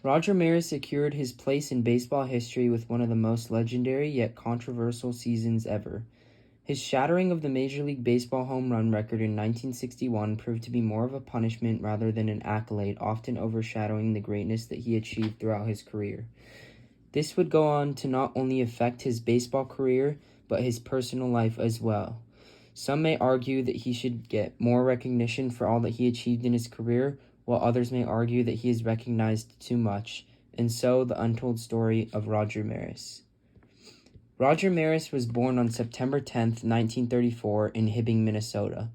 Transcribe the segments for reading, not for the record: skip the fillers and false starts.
Roger Maris secured his place in baseball history with one of the most legendary yet controversial seasons ever. His shattering of the Major League Baseball home run record in 1961 proved to be more of a punishment rather than an accolade, often overshadowing the greatness that he achieved throughout his career. This would go on to not only affect his baseball career, but his personal life as well. Some may argue that he should get more recognition for all that he achieved in his career, while others may argue that he is recognized too much, and so the untold story of Roger Maris. Roger Maris was born on September 10th, 1934 in Hibbing, Minnesota.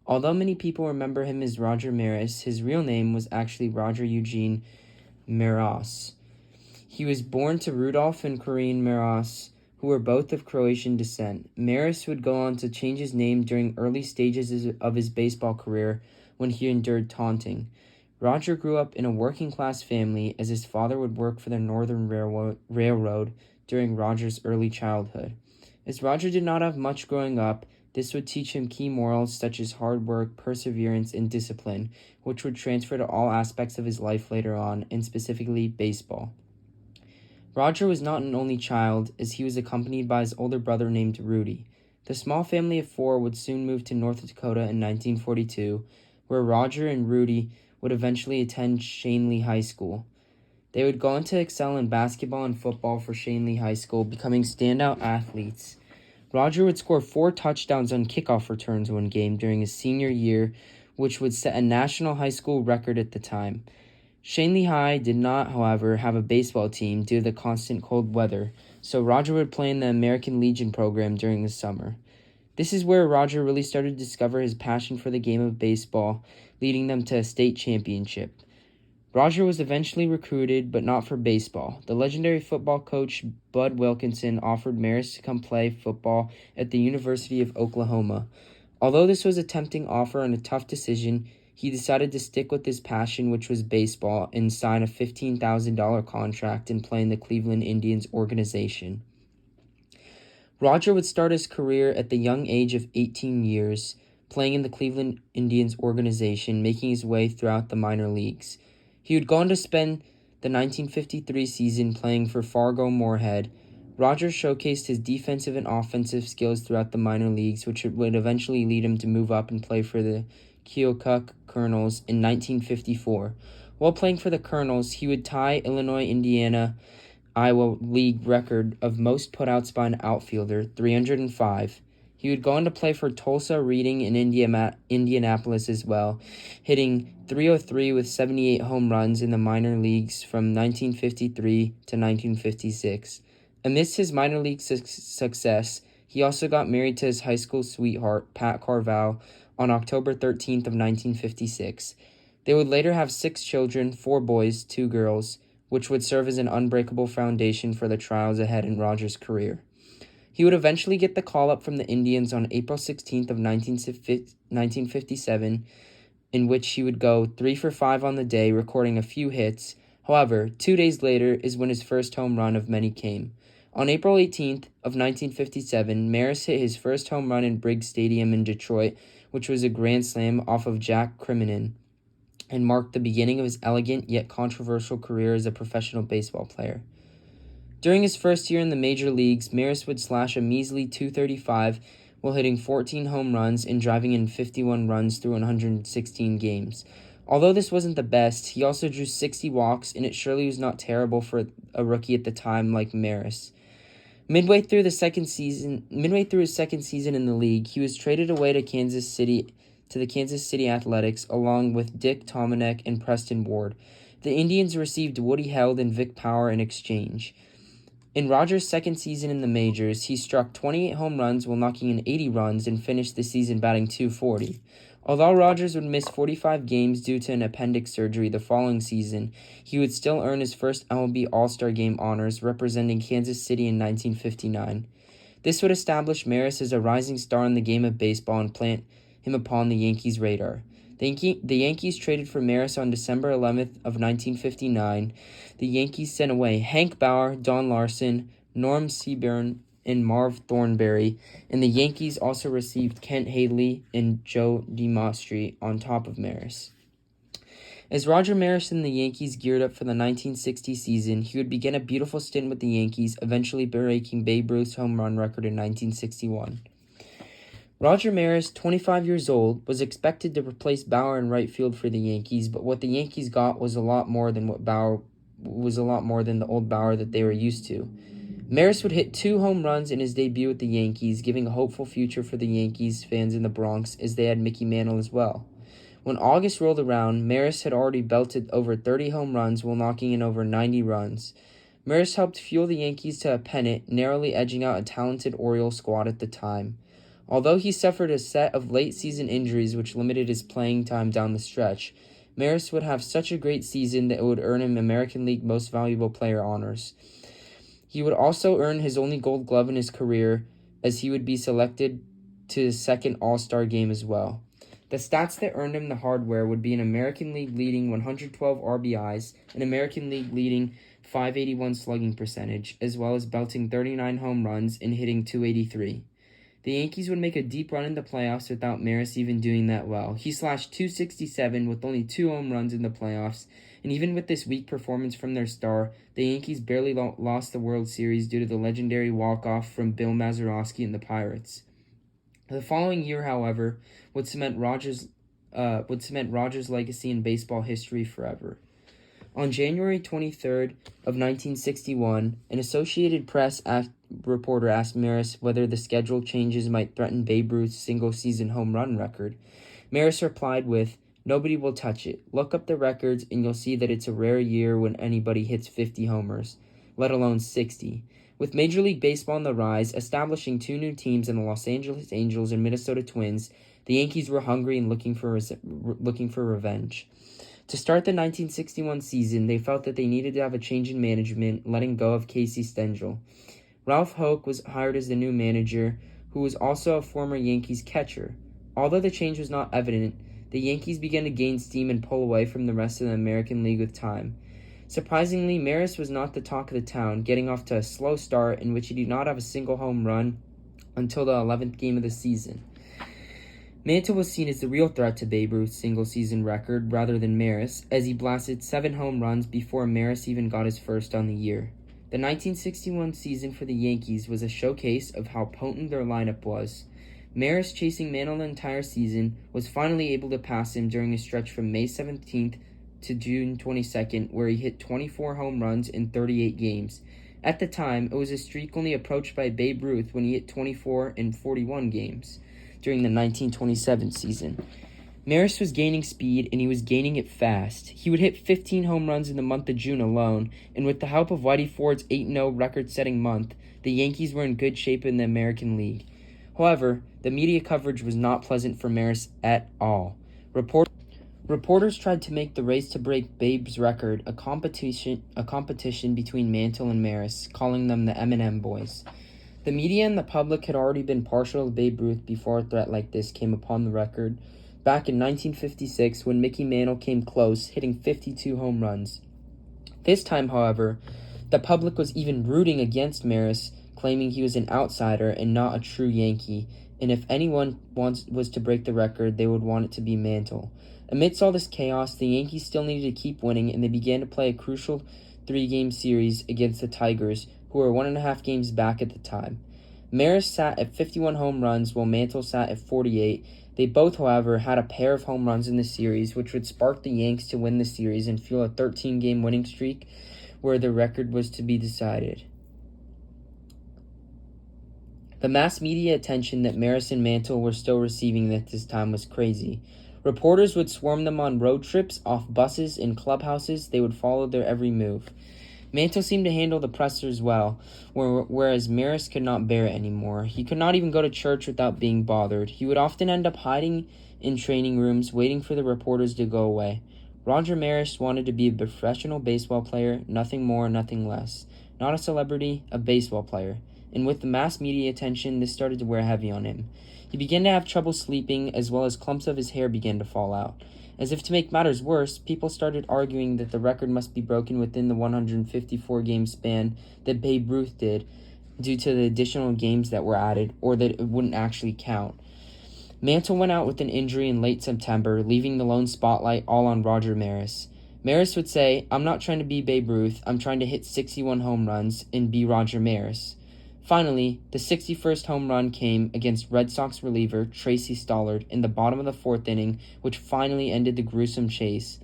Although many people remember him as Roger Maris, his real name was actually Roger Eugene Maras. He was born to Rudolf and Corinne Maras, who were both of Croatian descent. Maris would go on to change his name during early stages of his baseball career when he endured taunting. Roger grew up in a working-class family as his father would work for the Northern Railroad during Roger's early childhood. As Roger did not have much growing up, this would teach him key morals such as hard work, perseverance, and discipline, which would transfer to all aspects of his life later on, and specifically baseball. Roger was not an only child, as he was accompanied by his older brother named Rudy. The small family of four would soon move to North Dakota in 1942, where Roger and Rudy would eventually attend Shanley High School. They would go on to excel in basketball and football for Shanley High School, becoming standout athletes. Roger would score 4 touchdowns on kickoff returns one game during his senior year, which would set a national high school record at the time. Shanley High did not, however, have a baseball team due to the constant cold weather, so Roger would play in the American Legion program during the summer. This is where Roger really started to discover his passion for the game of baseball, leading them to a state championship. Roger was eventually recruited, but not for baseball. The legendary football coach Bud Wilkinson offered Maris to come play football at the University of Oklahoma. Although this was a tempting offer and a tough decision, he decided to stick with his passion, which was baseball, and sign a $15,000 contract and play in the Cleveland Indians organization. Roger would start his career at the young age of 18 years, playing in the Cleveland Indians organization, making his way throughout the minor leagues. He would go on to spend the 1953 season playing for Fargo Moorhead. Roger showcased his defensive and offensive skills throughout the minor leagues, which would eventually lead him to move up and play for the Keokuk Colonels in 1954. While playing for the Colonels, he would tie Illinois-Indiana Iowa League record of most putouts by an outfielder, 305. He would go on to play for Tulsa, Reading, and Indianapolis as well, hitting .303 with 78 home runs in the minor leagues from 1953 to 1956. Amidst his minor league success, he also got married to his high school sweetheart, Pat Carval, on October 13th of 1956. They would later have 6 children, 4 boys, 2 girls, which would serve as an unbreakable foundation for the trials ahead in Roger's career. He would eventually get the call-up from the Indians on April 16th of 1957, in which he would go 3 for 5 on the day, recording a few hits. However, 2 days later is when his first home run of many came. On April 18th of 1957, Maris hit his first home run in Briggs Stadium in Detroit, which was a grand slam off of Jack Crimminen, and marked the beginning of his elegant yet controversial career as a professional baseball player. During his first year in the major leagues, Maris would slash a measly .235 while hitting 14 home runs and driving in 51 runs through 116 games. Although this wasn't the best, he also drew 60 walks, and it surely was not terrible for a rookie at the time like Maris. Midway through his second season in the league, he was traded away to the Kansas City Athletics along with Dick Tomanek and Preston Ward. The Indians received Woody Held and Vic Power in exchange. In Rogers' second season in the majors, he struck 28 home runs while knocking in 80 runs and finished the season batting .240. Although Rogers would miss 45 games due to an appendix surgery the following season, he would still earn his first MLB All-Star Game honors representing Kansas City in 1959. This would establish Maris as a rising star in the game of baseball and plant him upon the Yankees' radar. The Yankees traded for Maris on December 11th of 1959. The Yankees sent away Hank Bauer, Don Larson, Norm Seaburn, and Marv Thornberry, and the Yankees also received Kent Haley and Joe DeMaestri on top of Maris. As Roger Maris and the Yankees geared up for the 1960 season, he would begin a beautiful stint with the Yankees, eventually breaking Babe Ruth's home run record in 1961. Roger Maris, 25 years old, was expected to replace Bauer in right field for the Yankees, but what the Yankees got was a lot more than the old Bauer that they were used to. Maris would hit 2 home runs in his debut with the Yankees, giving a hopeful future for the Yankees fans in the Bronx, as they had Mickey Mantle as well. When August rolled around, Maris had already belted over 30 home runs while knocking in over 90 runs. Maris helped fuel the Yankees to a pennant, narrowly edging out a talented Orioles squad at the time. Although he suffered a set of late-season injuries which limited his playing time down the stretch, Maris would have such a great season that it would earn him American League Most Valuable Player honors. He would also earn his only Gold Glove in his career, as he would be selected to his second All-Star game as well. The stats that earned him the hardware would be an American League leading 112 RBIs, an American League leading .581 slugging percentage, as well as belting 39 home runs and hitting .283. The Yankees would make a deep run in the playoffs without Maris even doing that well. He slashed .267 with only 2 home runs in the playoffs, and even with this weak performance from their star, the Yankees barely lost the World Series due to the legendary walk-off from Bill Mazeroski and the Pirates. The following year, however, would cement Rogers' legacy in baseball history forever. On January 23rd of 1961, an Associated Press reporter asked Maris whether the schedule changes might threaten Babe Ruth's single-season home run record. Maris replied with, "Nobody will touch it. Look up the records and you'll see that it's a rare year when anybody hits 50 homers, let alone 60. With Major League Baseball on the rise, establishing 2 new teams in the Los Angeles Angels and Minnesota Twins, the Yankees were hungry and looking for revenge. To start the 1961 season, they felt that they needed to have a change in management, letting go of Casey Stengel. Ralph Houk was hired as the new manager, who was also a former Yankees catcher. Although the change was not evident, the Yankees began to gain steam and pull away from the rest of the American League with time. Surprisingly, Maris was not the talk of the town, getting off to a slow start in which he did not have a single home run until the 11th game of the season. Mantle was seen as the real threat to Babe Ruth's single-season record rather than Maris, as he blasted 7 home runs before Maris even got his first on the year. The 1961 season for the Yankees was a showcase of how potent their lineup was. Maris, chasing Mantle the entire season, was finally able to pass him during a stretch from May 17th to June 22nd, where he hit 24 home runs in 38 games. At the time, it was a streak only approached by Babe Ruth when he hit 24 in 41 games during the 1927 season. Maris was gaining speed, and he was gaining it fast. He would hit 15 home runs in the month of June alone, and with the help of Whitey Ford's 8-0 record-setting month, the Yankees were in good shape in the American League. However, the media coverage was not pleasant for Maris at all. Reporters tried to make the race to break Babe's record a competition between Mantle and Maris, calling them the M&M Boys. The media and the public had already been partial to Babe Ruth before a threat like this came upon the record, back in 1956 when Mickey Mantle came close, hitting 52 home runs. This time, however, the public was even rooting against Maris, claiming he was an outsider and not a true Yankee, and if anyone was to break the record, they would want it to be Mantle. Amidst all this chaos, the Yankees still needed to keep winning, and they began to play a crucial 3-game series against the Tigers, who were 1.5 games back at the time. Maris sat at 51 home runs, while Mantle sat at 48. They both, however, had a pair of home runs in the series, which would spark the Yanks to win the series and fuel a 13-game winning streak where the record was to be decided. The mass media attention that Maris and Mantle were still receiving at this time was crazy. Reporters would swarm them on road trips, off buses, in clubhouses. They would follow their every move. Mantle seemed to handle the pressers well, whereas Maris could not bear it anymore. He could not even go to church without being bothered. He would often end up hiding in training rooms, waiting for the reporters to go away. Roger Maris wanted to be a professional baseball player, nothing more, nothing less. Not a celebrity, a baseball player. And with the mass media attention, this started to wear heavy on him. He began to have trouble sleeping, as well as clumps of his hair began to fall out. As if to make matters worse, people started arguing that the record must be broken within the 154-game span that Babe Ruth did, due to the additional games that were added, or that it wouldn't actually count. Mantle went out with an injury in late September, leaving the lone spotlight all on Roger Maris. Maris would say, "I'm not trying to be Babe Ruth, I'm trying to hit 61 home runs and be Roger Maris." Finally, the 61st home run came against Red Sox reliever Tracy Stollard in the bottom of the fourth inning, which finally ended the gruesome chase.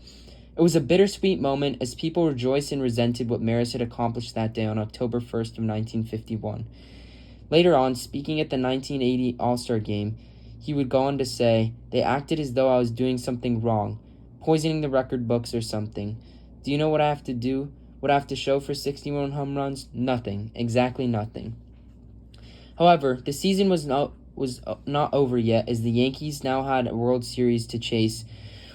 It was a bittersweet moment as people rejoiced and resented what Maris had accomplished that day on October 1st of 1951. Later on, speaking at the 1980 All-Star Game, he would go on to say, "They acted as though I was doing something wrong, poisoning the record books or something. Do you know what I have to do? What I have to show for 61 home runs? Nothing. Exactly nothing." However, the season was not over yet, as the Yankees now had a World Series to chase,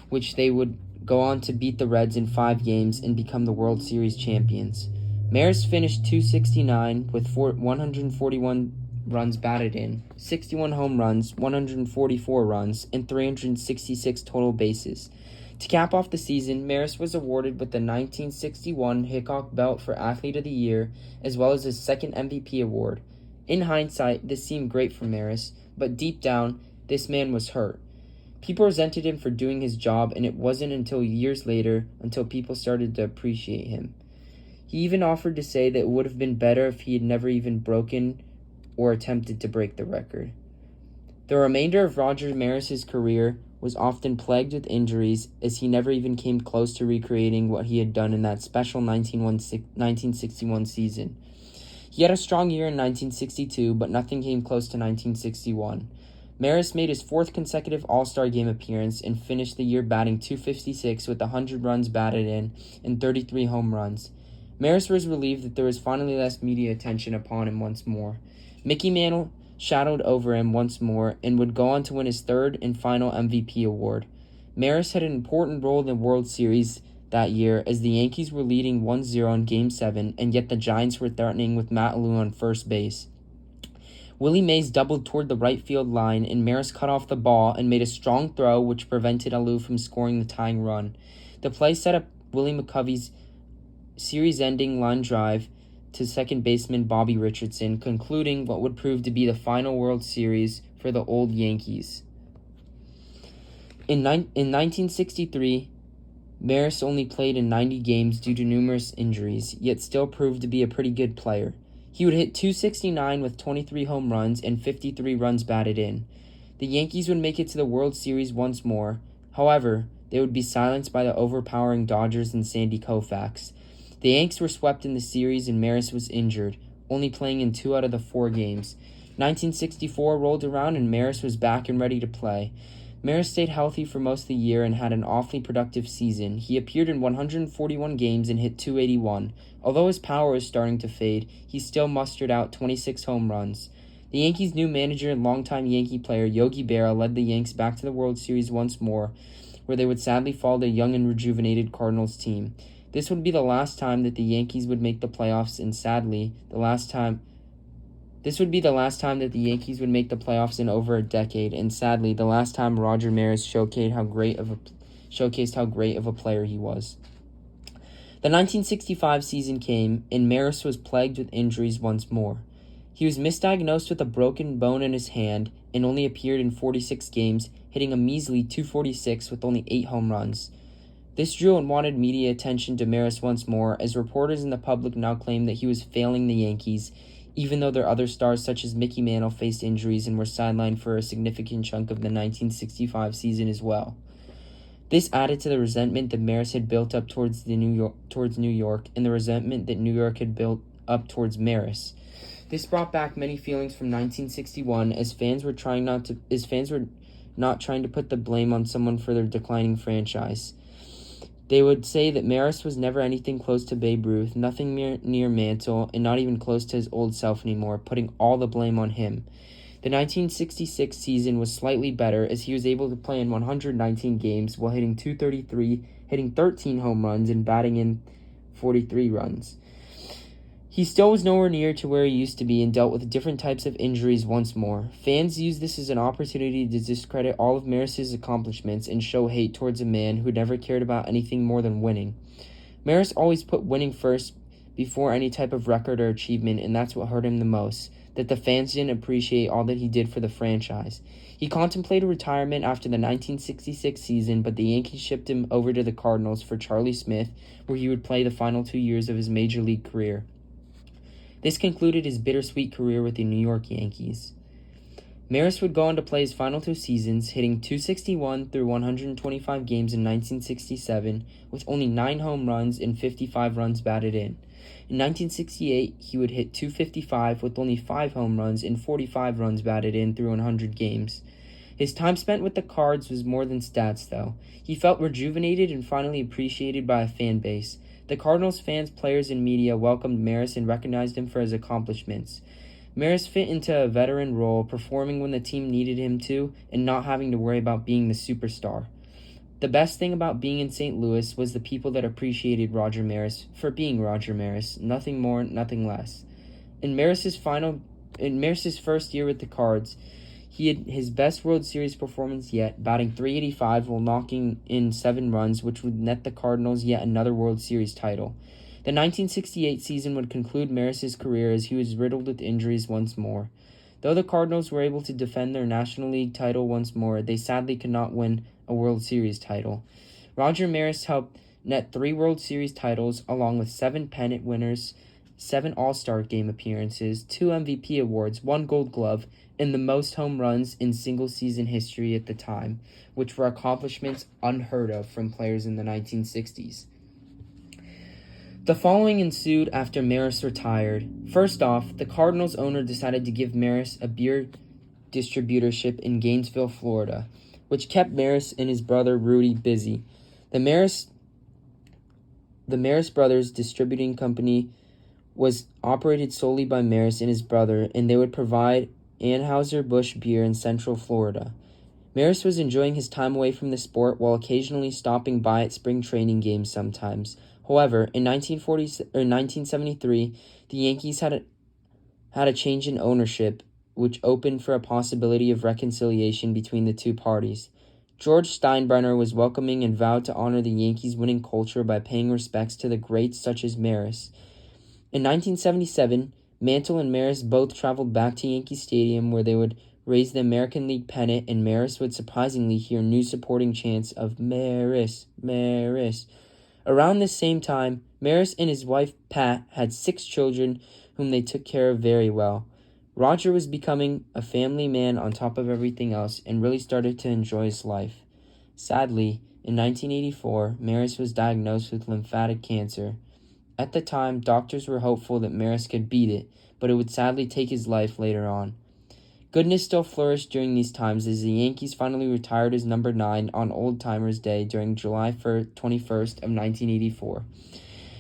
which they would go on to beat the Reds in 5 games and become the World Series champions. Maris finished .269 with 141 runs batted in, 61 home runs, 144 runs, and 366 total bases. To cap off the season, Maris was awarded with the 1961 Hickok Belt for Athlete of the Year, as well as his second MVP award. In hindsight, this seemed great for Maris, but deep down, this man was hurt. People resented him for doing his job, and it wasn't until years later until people started to appreciate him. He even offered to say that it would have been better if he had never even broken or attempted to break the record. The remainder of Roger Maris's career was often plagued with injuries, as he never even came close to recreating what he had done in that special 1961 season. He had a strong year in 1962, but nothing came close to 1961. Maris made his 4th consecutive All-Star Game appearance and finished the year batting .256 with 100 runs batted in and 33 home runs. Maris was relieved that there was finally less media attention upon him once more. Mickey Mantle shadowed over him once more and would go on to win his 3rd and final MVP award. Maris had an important role in the World Series that year, as the Yankees were leading 1-0 in Game 7, and yet the Giants were threatening with Matt Alou on first base. Willie Mays doubled toward the right field line, and Maris cut off the ball and made a strong throw which prevented Alou from scoring the tying run. The play set up Willie McCovey's series-ending line drive to second baseman Bobby Richardson, concluding what would prove to be the final World Series for the old Yankees. In 1963, Maris only played in 90 games due to numerous injuries, yet still proved to be a pretty good player. He would hit .269 with 23 home runs and 53 runs batted in. The Yankees would make it to the World Series once more. However, they would be silenced by the overpowering Dodgers and Sandy Koufax. The Yanks were swept in the series and Maris was injured, only playing in 2 out of the 4 games. 1964 rolled around and Maris was back and ready to play. Maris stayed healthy for most of the year and had an awfully productive season. He appeared in 141 games and hit .281. Although his power was starting to fade, he still mustered out 26 home runs. The Yankees' new manager and longtime Yankee player Yogi Berra led the Yanks back to the World Series once more, where they would sadly fall to the young and rejuvenated Cardinals team. This would be the last time that the Yankees would make the playoffs, and sadly, This would be the last time that the Yankees would make the playoffs in over a decade, and sadly, the last time Roger Maris showcased how great of a player he was. The 1965 season came, and Maris was plagued with injuries once more. He was misdiagnosed with a broken bone in his hand and only appeared in 46 games, hitting a measly .246 with only 8 home runs. This drew unwanted media attention to Maris once more, as reporters and the public now claimed that he was failing the Yankees, even though their other stars such as Mickey Mantle faced injuries and were sidelined for a significant chunk of the 1965 season as well. This added to the resentment that Maris had built up towards New York, and the resentment that New York had built up towards Maris. This brought back many feelings from 1961, as fans were not trying to put the blame on someone for their declining franchise. They would say that Maris was never anything close to Babe Ruth, nothing near Mantle, and not even close to his old self anymore, putting all the blame on him. The 1966 season was slightly better, as he was able to play in 119 games while hitting .233, hitting 13 home runs, and batting in 43 runs. He still was nowhere near to where he used to be and dealt with different types of injuries once more. Fans used this as an opportunity to discredit all of Maris's accomplishments and show hate towards a man who never cared about anything more than winning. Maris always put winning first before any type of record or achievement, and that's what hurt him the most. that the fans didn't appreciate all that he did for the franchise. He contemplated retirement after the 1966 season, but the Yankees shipped him over to the Cardinals for Charlie Smith, where he would play the final 2 years of his major league career. This concluded his bittersweet career with the New York Yankees. Maris would go on to play his final 2 seasons, hitting .261 through 125 games in 1967, with only 9 home runs and 55 runs batted in. In 1968, he would hit .255 with only 5 home runs and 45 runs batted in through 100 games. His time spent with the Cards was more than stats, though. He felt rejuvenated and finally appreciated by a fan base. The Cardinals fans, players, and media welcomed Maris and recognized him for his accomplishments. Maris fit into a veteran role, performing when the team needed him to and not having to worry about being the superstar. The best thing about being in St. Louis was the people that appreciated Roger Maris for being Roger Maris, nothing more, nothing less. In Maris's first year with the Cards, he had his best World Series performance yet, batting .385 while knocking in 7 runs, which would net the Cardinals yet another World Series title. The 1968 season would conclude Maris's career as he was riddled with injuries once more. Though the Cardinals were able to defend their National League title once more, they sadly could not win a World Series title. Roger Maris helped net 3 World Series titles, along with 7 pennant winners, 7 All-Star Game appearances, 2 MVP awards, 1 Gold Glove, and the most home runs in single-season history at the time, which were accomplishments unheard of from players in the 1960s. The following ensued after Maris retired. First off, the Cardinals owner decided to give Maris a beer distributorship in Gainesville, Florida, which kept Maris and his brother Rudy busy. The Maris Brothers Distributing Company was operated solely by Maris and his brother, and they would provide Anheuser-Busch beer in Central Florida. Maris was enjoying his time away from the sport while occasionally stopping by at spring training games sometimes. However, in 1973, the Yankees had a change in ownership, which opened for a possibility of reconciliation between the two parties. George Steinbrenner was welcoming and vowed to honor the Yankees' winning culture by paying respects to the greats such as Maris. In 1977, Mantle and Maris both traveled back to Yankee Stadium, where they would raise the American League pennant, and Maris would surprisingly hear new supporting chants of "Maris, Maris." Around this same time, Maris and his wife Pat had 6 children whom they took care of very well. Roger was becoming a family man on top of everything else and really started to enjoy his life. Sadly, in 1984, Maris was diagnosed with lymphatic cancer. At the time, doctors were hopeful that Maris could beat it, but it would sadly take his life later on. Goodness still flourished during these times as the Yankees finally retired his number 9 on Old Timers Day during July 21st of 1984.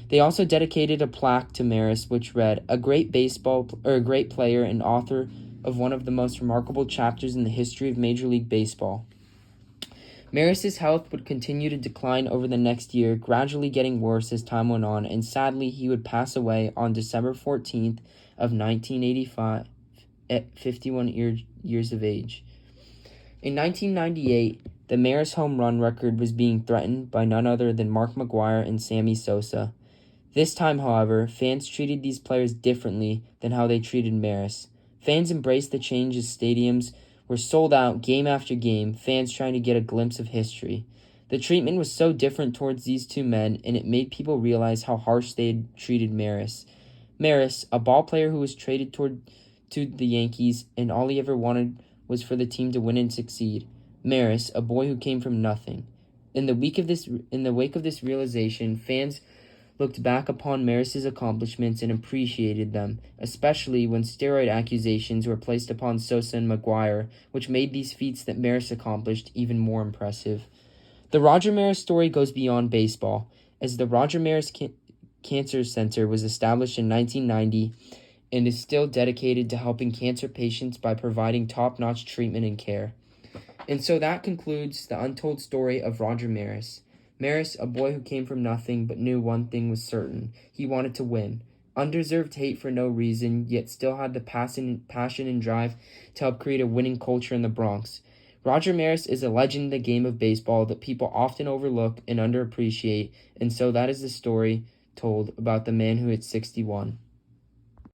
They also dedicated a plaque to Maris which read, a great player and author of one of the most remarkable chapters in the history of Major League Baseball. Maris's health would continue to decline over the next year, gradually getting worse as time went on, and sadly he would pass away on December 14th of 1985 at 51 years of age. In 1998, the Maris home run record was being threatened by none other than Mark McGwire and Sammy Sosa. This time, however, fans treated these players differently than how they treated Maris. Fans embraced the change as stadiums were sold out game after game, fans trying to get a glimpse of history. The treatment was so different towards these two men, and it made people realize how harsh they had treated Maris. Maris, a ball player who was traded to the Yankees, and all he ever wanted was for the team to win and succeed. Maris, a boy who came from nothing. In the wake of this realization, fans looked back upon Maris's accomplishments and appreciated them, especially when steroid accusations were placed upon Sosa and McGwire, which made these feats that Maris accomplished even more impressive. The Roger Maris story goes beyond baseball, as the Roger Maris Cancer Center was established in 1990 and is still dedicated to helping cancer patients by providing top-notch treatment and care. And so that concludes the untold story of Roger Maris. Maris, a boy who came from nothing but knew one thing was certain. He wanted to win. Undeserved hate for no reason, yet still had the passion and drive to help create a winning culture in the Bronx. Roger Maris is a legend in the game of baseball that people often overlook and underappreciate, and so that is the story told about the man who hit 61.